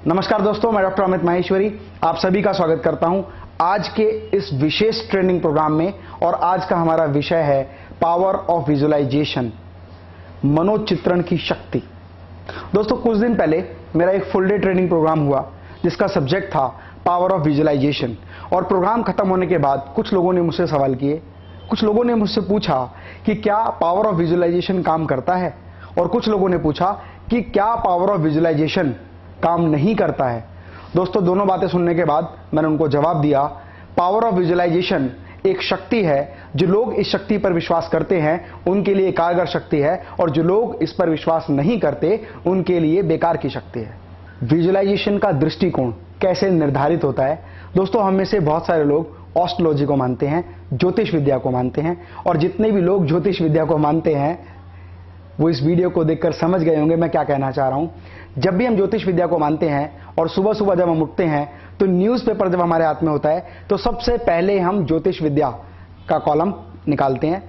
नमस्कार दोस्तों, मैं डॉक्टर अमित माहेश्वरी आप सभी का स्वागत करता हूं आज के इस विशेष ट्रेनिंग प्रोग्राम में। और आज का हमारा विषय है पावर ऑफ विजुअलाइजेशन, मनोचित्रण की शक्ति। दोस्तों, कुछ दिन पहले मेरा एक फुल डे ट्रेनिंग प्रोग्राम हुआ जिसका सब्जेक्ट था पावर ऑफ विजुअलाइजेशन। और प्रोग्राम खत्म होने के बाद कुछ लोगों ने मुझसे सवाल किए, कुछ लोगों ने मुझसे पूछा कि क्या पावर ऑफ विजुअलाइजेशन काम करता है, और कुछ लोगों ने पूछा कि क्या पावर ऑफ विजुअलाइजेशन काम नहीं करता है। दोस्तों, दोनों बातें सुनने के बाद मैंने उनको जवाब दिया, पावर ऑफ विजुअलाइजेशन एक शक्ति है। जो लोग इस शक्ति पर विश्वास करते हैं उनके लिए कारगर शक्ति है, और जो लोग इस पर विश्वास नहीं करते उनके लिए बेकार की शक्ति है। विजुअलाइजेशन का दृष्टिकोण कैसे निर्धारित होता है? दोस्तों, हम में से बहुत सारे लोग एस्ट्रोलॉजी को मानते हैं, ज्योतिष विद्या को मानते हैं, और जितने भी लोग ज्योतिष विद्या को मानते हैं वो इस वीडियो को देखकर समझ गए होंगे मैं क्या कहना चाह रहा हूं। जब भी हम ज्योतिष विद्या को मानते हैं और सुबह सुबह जब हम उठते हैं तो न्यूज़पेपर जब हमारे हाथ में होता है तो सबसे पहले हम ज्योतिष विद्या का कॉलम निकालते हैं।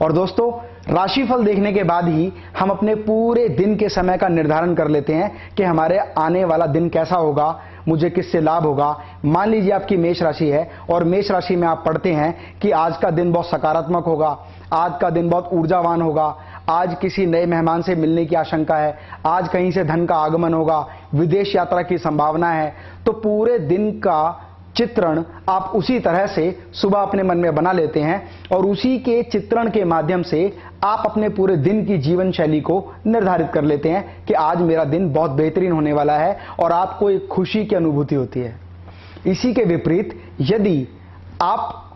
और दोस्तों, राशिफल देखने के बाद ही हम अपने पूरे दिन के समय का निर्धारण कर लेते हैं कि हमारे आने वाला दिन कैसा होगा, मुझे किससे लाभ होगा। मान लीजिए आपकी मेष राशि है और मेष राशि में आप पढ़ते हैं कि आज का दिन बहुत सकारात्मक होगा, आज का दिन बहुत ऊर्जावान होगा, आज किसी नए मेहमान से मिलने की आशंका है, आज कहीं से धन का आगमन होगा, विदेश यात्रा की संभावना है। तो पूरे दिन का चित्रण आप उसी तरह से सुबह अपने मन में बना लेते हैं और उसी के चित्रण के माध्यम से आप अपने पूरे दिन की जीवन शैली को निर्धारित कर लेते हैं कि आज मेरा दिन बहुत बेहतरीन होने वाला है, और आपको एक खुशी की अनुभूति होती है। इसी के विपरीत यदि आप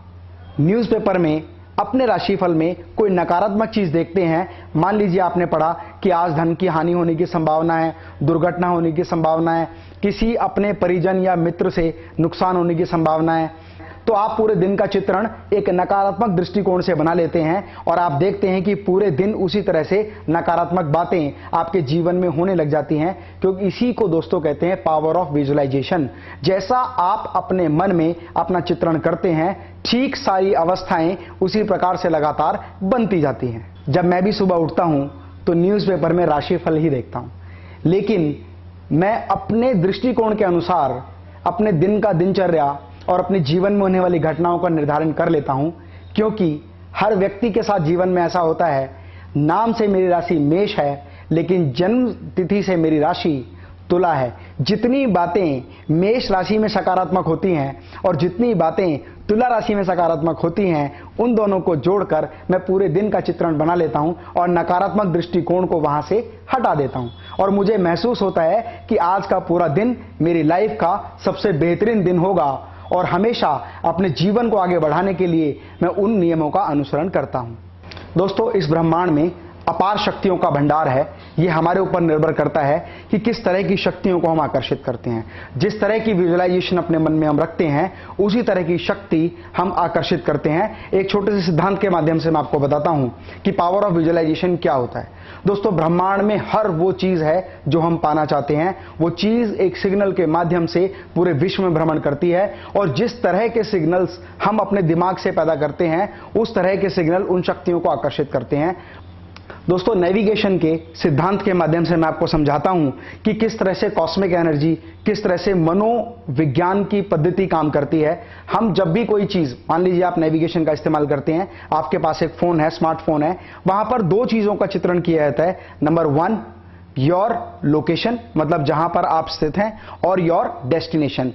न्यूज़पेपर में अपने राशिफल में कोई नकारात्मक चीज देखते हैं, मान लीजिए आपने पढ़ा कि आज धन की हानि होने की संभावना है, दुर्घटना होने की संभावना है, किसी अपने परिजन या मित्र से नुकसान होने की संभावना है, तो आप पूरे दिन का चित्रण एक नकारात्मक दृष्टिकोण से बना लेते हैं और आप देखते हैं कि पूरे दिन उसी तरह से नकारात्मक बातें आपके जीवन में होने लग जाती हैं। क्योंकि इसी को दोस्तों कहते हैं पावर ऑफ विजुअलाइजेशन। जैसा आप अपने मन में अपना चित्रण करते हैं, ठीक सारी अवस्थाएं उसी प्रकार से लगातार बनती जाती हैं। जब मैं भी सुबह उठता हूं तो न्यूज़पेपर में राशिफल ही देखता हूं, लेकिन मैं अपने दृष्टिकोण के अनुसार अपने दिन का दिनचर्या और अपने जीवन में होने वाली घटनाओं का निर्धारण कर लेता हूं। क्योंकि हर व्यक्ति के साथ जीवन में ऐसा होता है, नाम से मेरी राशि मेष है लेकिन जन्म तिथि से मेरी राशि तुला है। जितनी बातें मेष राशि में सकारात्मक होती हैं और जितनी बातें तुला राशि में सकारात्मक होती हैं, उन दोनों को जोड़कर मैं पूरे दिन का चित्रण बना लेता हूं और नकारात्मक दृष्टिकोण को वहां से हटा देता हूं। और मुझे महसूस होता है कि आज का पूरा दिन मेरी लाइफ का सबसे बेहतरीन दिन होगा, और हमेशा अपने जीवन को आगे बढ़ाने के लिए मैं उन नियमों का अनुसरण करता हूं। दोस्तों, इस ब्रह्मांड में अपार शक्तियों का भंडार है। यह हमारे ऊपर निर्भर करता है कि किस तरह की शक्तियों को हम आकर्षित करते हैं। जिस तरह की विजुअलाइजेशन अपने मन में हम रखते हैं उसी तरह की शक्ति हम आकर्षित करते हैं। एक छोटे से सिद्धांत के माध्यम से मैं आपको बताता हूं कि पावर ऑफ विजुअलाइजेशन क्या होता है। दोस्तों, ब्रह्मांड में हर वो चीज है जो हम पाना चाहते हैं, वो चीज एक सिग्नल के माध्यम से पूरे विश्व में भ्रमण करती है, और जिस तरह के सिग्नल्स हम अपने दिमाग से पैदा करते हैं उस तरह के सिग्नल उन शक्तियों को आकर्षित करते हैं। दोस्तों, नेविगेशन के सिद्धांत के माध्यम से मैं आपको समझाता हूं कि किस तरह से कॉस्मिक एनर्जी, किस तरह से मनोविज्ञान की पद्धति काम करती है। हम जब भी कोई चीज, मान लीजिए आप नेविगेशन का इस्तेमाल करते हैं, आपके पास एक फोन है, स्मार्टफोन है, वहां पर दो चीजों का चित्रण किया जाता है। नंबर 1 योर लोकेशन, मतलब जहां पर आप स्थित हैं, और योर डेस्टिनेशन।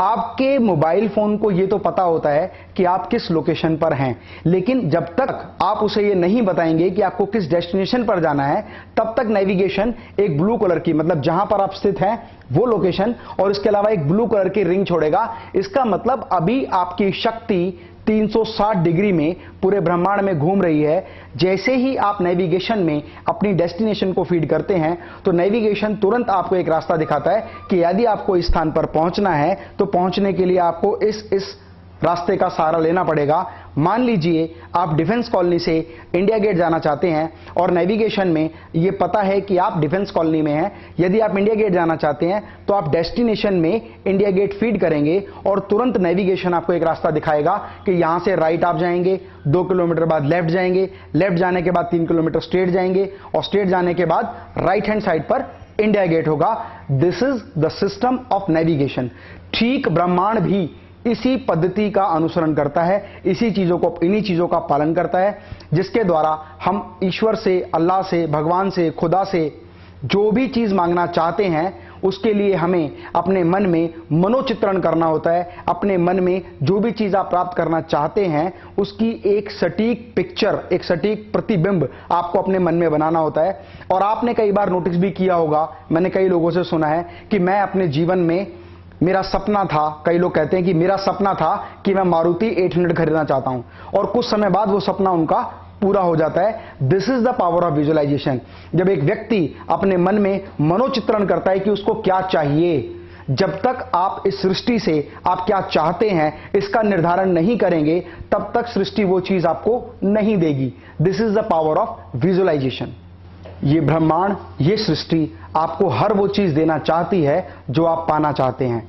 आपके मोबाइल फोन को यह तो पता होता है कि आप किस लोकेशन पर हैं, लेकिन जब तक आप उसे ये नहीं बताएंगे कि आपको किस डेस्टिनेशन पर जाना है, तब तक नेविगेशन एक ब्लू कलर की, मतलब जहां पर आप स्थित हैं वो लोकेशन, और इसके अलावा एक ब्लू कलर की रिंग छोड़ेगा। इसका मतलब अभी आपकी शक्ति 360 डिग्री में पूरे ब्रह्मांड में घूम रही है। जैसे ही आप नेविगेशन में अपनी डेस्टिनेशन को फीड करते हैं तो नेविगेशन तुरंत आपको एक रास्ता दिखाता है कि यदि आपको इस स्थान पर पहुंचना है तो पहुंचने के लिए आपको इस रास्ते का सहारा लेना पड़ेगा। मान लीजिए आप डिफेंस कॉलोनी से इंडिया गेट जाना चाहते हैं और नेविगेशन में ये पता है कि आप डिफेंस कॉलोनी में हैं। यदि आप इंडिया गेट जाना चाहते हैं तो आप डेस्टिनेशन में इंडिया गेट फीड करेंगे और तुरंत नेविगेशन आपको एक रास्ता दिखाएगा कि यहां से राइट आप जाएंगे, 2 किलोमीटर बाद लेफ्ट जाएंगे, लेफ्ट जाने के बाद 3 किलोमीटर स्ट्रेट जाएंगे और स्ट्रेट जाने के बाद राइट हैंड साइड पर इंडिया गेट होगा। This is the system of navigation. ठीक ब्रह्मांड भी इसी पद्धति का अनुसरण करता है, इन्हीं चीजों का पालन करता है, जिसके द्वारा हम ईश्वर से, अल्लाह से, भगवान से, खुदा से जो भी चीज मांगना चाहते हैं, उसके लिए हमें अपने मन में मनोचित्रण करना होता है। अपने मन में जो भी चीज आप प्राप्त करना चाहते हैं, उसकी एक सटीक पिक्चर, एक सटीक प्रतिबिंब आपको अपने मन में बनाना होता है। और आपने कई बार नोटिस भी किया होगा, मैंने कई लोगों से सुना है कि मैं अपने जीवन में, मेरा सपना था, कई लोग कहते हैं कि मेरा सपना था कि मैं मारुति 800 खरीदना चाहता हूं, और कुछ समय बाद वो सपना उनका पूरा हो जाता है। This is the power of visualisation. जब एक व्यक्ति अपने मन में मनोचित्रण करता है कि उसको क्या चाहिए, जब तक आप इस सृष्टि से आप क्या चाहते हैं इसका निर्धारण नहीं करेंगे, तब तक सृष्टि वो चीज आपको नहीं देगी। This is the power of visualisation. ये ब्रह्मांड, ये सृष्टि आपको हर वो चीज देना चाहती है जो आप पाना चाहते हैं।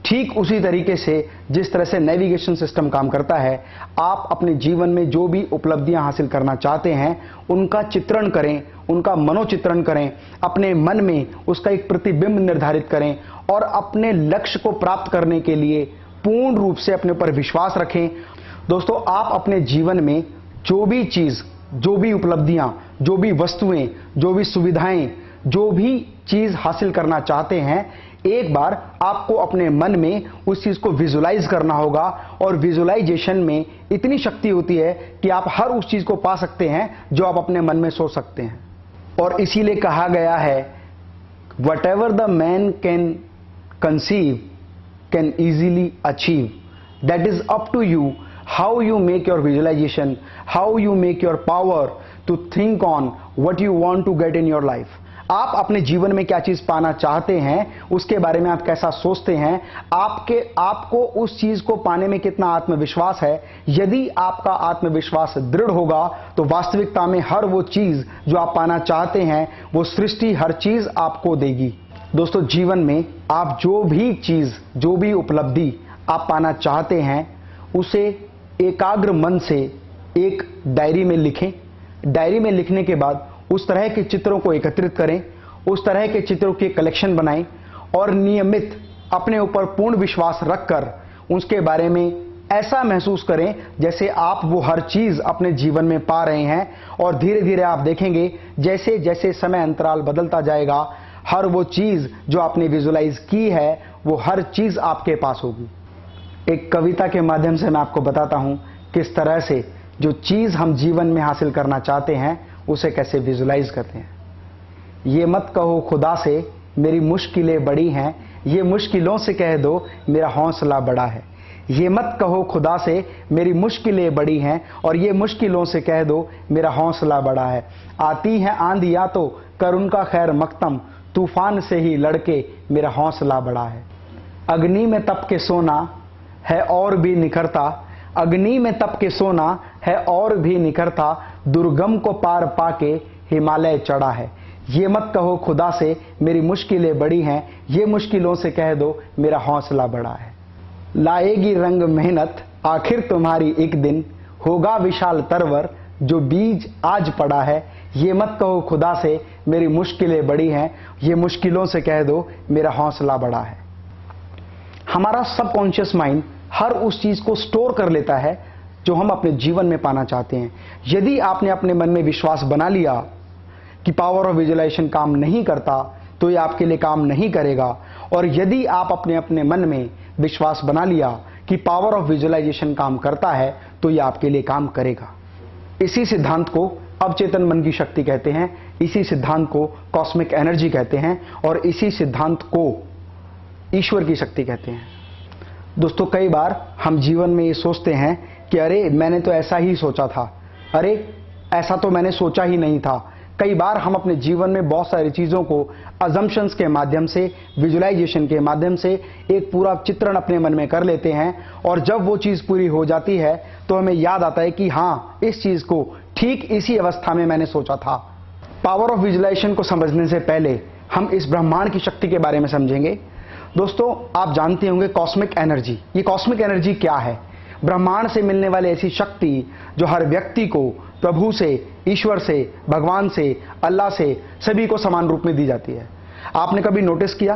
ठीक उसी तरीके से जिस तरह से नेविगेशन सिस्टम काम करता है, आप अपने जीवन में जो भी उपलब्धियां हासिल करना चाहते हैं, उनका चित्रण करें, उनका मनोचित्रण करें, अपने मन में उसका एक प्रतिबिंब निर्धारित करें और अपने लक्ष्य को प्राप्त करने के लिए पूर्ण रूप से अपने ऊपर विश्वास रखें। दोस्तों, आप अपने जीवन में जो भी चीज, जो भी उपलब्धियां, जो भी वस्तुएं, जो भी सुविधाएं, जो भी चीज हासिल करना चाहते हैं, एक बार आपको अपने मन में उस चीज को विजुलाइज करना होगा। और विजुलाइजेशन में इतनी शक्ति होती है कि आप हर उस चीज को पा सकते हैं जो आप अपने मन में सोच सकते हैं। और इसीलिए कहा गया है, whatever the man can conceive can easily achieve. That is up to you how you make your visualization, how you make your power to think on what you want to get in your life. आप अपने जीवन में क्या चीज पाना चाहते हैं, उसके बारे में आप कैसा सोचते हैं, आपको उस चीज को पाने में कितना आत्मविश्वास है। यदि आपका आत्मविश्वास दृढ़ होगा तो वास्तविकता में हर वो चीज जो आप पाना चाहते हैं, वो सृष्टि हर चीज आपको देगी। दोस्तों, जीवन में आप जो भी चीज, जो भी उपलब्धि आप पाना चाहते हैं, उसे एकाग्र मन से एक डायरी में लिखें। डायरी में लिखने के बाद उस तरह के चित्रों को एकत्रित करें, उस तरह के चित्रों के कलेक्शन बनाएं और नियमित अपने ऊपर पूर्ण विश्वास रखकर उसके बारे में ऐसा महसूस करें जैसे आप वो हर चीज अपने जीवन में पा रहे हैं। और धीरे धीरे आप देखेंगे जैसे जैसे समय अंतराल बदलता जाएगा, हर वो चीज जो आपने विजुलाइज की है, वो हर चीज आपके पास होगी। एक कविता के माध्यम से मैं आपको बताता हूं किस तरह से जो चीज हम जीवन में हासिल करना चाहते हैं, उसे कैसे विजुलाइज करते हैं। ये मत कहो खुदा से मेरी मुश्किलें बड़ी हैं, ये मुश्किलों से कह दो मेरा हौसला बड़ा है। ये मत कहो खुदा से मेरी मुश्किलें बड़ी हैं, और ये मुश्किलों से कह दो मेरा हौसला बड़ा है। आती हैं आंधियां तो कर उनका खैर मकतम, तूफान से ही लड़के मेरा हौसला बड़ा है। अग्नि में तप के सोना है और भी निखरता, अग्नि में तप के सोना है और भी निखरता, दुर्गम को पार पाके हिमालय चढ़ा है। ये मत कहो खुदा से मेरी मुश्किलें बड़ी हैं, ये मुश्किलों से कह दो मेरा हौसला बड़ा है। लाएगी रंग मेहनत आखिर तुम्हारी एक दिन, होगा विशाल तरवर जो बीज आज पड़ा है। ये मत कहो खुदा से मेरी मुश्किलें बड़ी हैं, ये मुश्किलों से कह दो मेरा हौसला बड़ा है। हमारा सबकॉन्शियस माइंड हर उस चीज को स्टोर कर लेता है जो हम अपने जीवन में पाना चाहते हैं। यदि आपने अपने मन में विश्वास बना लिया कि पावर ऑफ विजुअलाइजेशन काम नहीं करता, तो ये आपके लिए काम नहीं करेगा। और यदि आप अपने मन में विश्वास बना लिया कि पावर ऑफ विजुअलाइजेशन काम करता है, तो ये आपके लिए काम करेगा। इसी सिद्धांत को अवचेतन मन की शक्ति कहते हैं, इसी सिद्धांत को कॉस्मिक एनर्जी कहते हैं, और इसी सिद्धांत को ईश्वर की शक्ति कहते हैं। दोस्तों, कई बार हम जीवन में ये सोचते हैं कि अरे मैंने तो ऐसा ही सोचा था, अरे ऐसा तो मैंने सोचा ही नहीं था। कई बार हम अपने जीवन में बहुत सारी चीजों को अजम्पशंस के माध्यम से, विजुअलाइजेशन के माध्यम से एक पूरा चित्रण अपने मन में कर लेते हैं, और जब वो चीज पूरी हो जाती है तो हमें याद आता है कि हाँ, इस चीज को ठीक इसी अवस्था में मैंने सोचा था। पावर ऑफ विजुअलाइजेशन को समझने से पहले हम इस ब्रह्मांड की शक्ति के बारे में समझेंगे। दोस्तों, आप जानते होंगे कॉस्मिक एनर्जी। ये कॉस्मिक एनर्जी क्या है? ब्रह्मांड से मिलने वाली ऐसी शक्ति जो हर व्यक्ति को प्रभु से, ईश्वर से, भगवान से, अल्लाह से, सभी को समान रूप में दी जाती है। आपने कभी नोटिस किया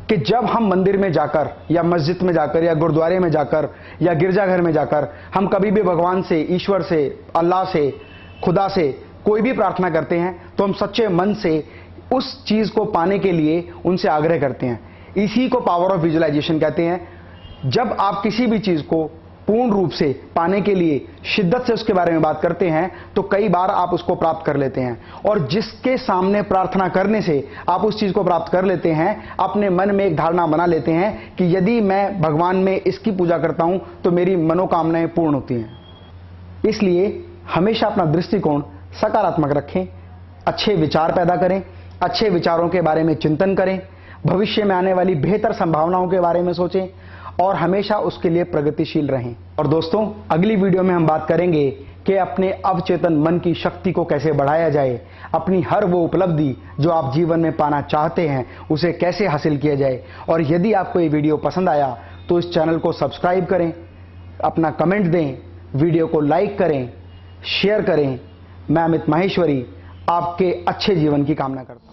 कि जब हम मंदिर में जाकर या मस्जिद में जाकर या गुरुद्वारे में जाकर या गिरजाघर में जाकर हम कभी भी भगवान से, ईश्वर से, अल्लाह से, खुदा से कोई भी प्रार्थना करते हैं तो हम सच्चे मन से उस चीज को पाने के लिए उनसे आग्रह करते हैं। इसी को पावर ऑफ विजुअलाइजेशन कहते हैं। जब आप किसी भी चीज को पूर्ण रूप से पाने के लिए शिद्दत से उसके बारे में बात करते हैं तो कई बार आप उसको प्राप्त कर लेते हैं, और जिसके सामने प्रार्थना करने से आप उस चीज को प्राप्त कर लेते हैं, अपने मन में एक धारणा बना लेते हैं कि यदि मैं भगवान में इसकी पूजा करता हूं तो मेरी मनोकामनाएं पूर्ण होती हैं। इसलिए हमेशा अपना दृष्टिकोण सकारात्मक रखें, अच्छे विचार पैदा करें, अच्छे विचारों के बारे में चिंतन करें, भविष्य में आने वाली बेहतर संभावनाओं के बारे में सोचें और हमेशा उसके लिए प्रगतिशील रहें। और दोस्तों, अगली वीडियो में हम बात करेंगे कि अपने अवचेतन मन की शक्ति को कैसे बढ़ाया जाए, अपनी हर वो उपलब्धि जो आप जीवन में पाना चाहते हैं उसे कैसे हासिल किया जाए। और यदि आपको ये वीडियो पसंद आया तो इस चैनल को सब्सक्राइब करें, अपना कमेंट दें, वीडियो को लाइक करें, शेयर करें। मैं अमित माहेश्वरी आपके अच्छे जीवन की कामना करता हूं।